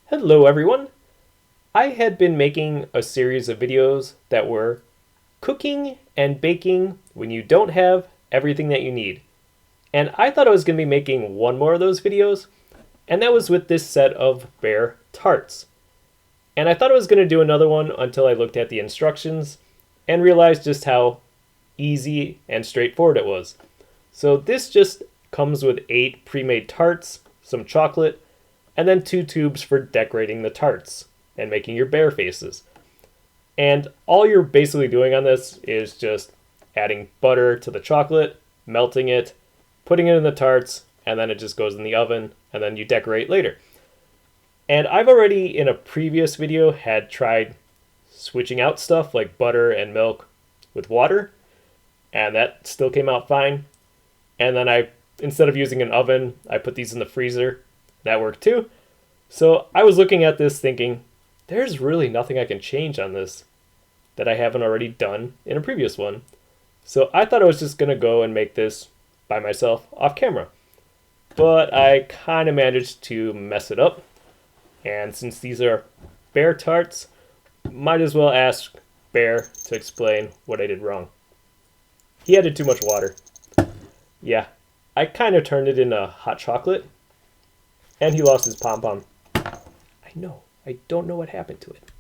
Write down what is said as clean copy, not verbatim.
Hello everyone! I had been making a series of videos that were cooking and baking when you don't have everything that you need. And I thought I was going to be making one more of those videos, and that was with this set of bear tarts. And I thought I was going to do another one until I looked at the instructions and realized just how easy and straightforward it was. So this just comes with 8 pre-made tarts, some chocolate, and then 2 tubes for decorating the tarts and making your bear faces. And all you're basically doing on this is just adding butter to the chocolate, melting it, putting it in the tarts, and then it just goes in the oven, and then you decorate later. And I've already, in a previous video, had tried switching out stuff like butter and milk with water, and that still came out fine. And then instead of using an oven, I put these in the freezer. That worked too. So I was looking at this thinking, there's really nothing I can change on this that I haven't already done in a previous one. So I thought I was just going to go and make this by myself off camera. But I kind of managed to mess it up. And since these are bear tarts, might as well ask Bear to explain what I did wrong. He added too much water. Yeah, I kind of turned it into hot chocolate. And he lost his pom-pom. I know. I don't know what happened to it.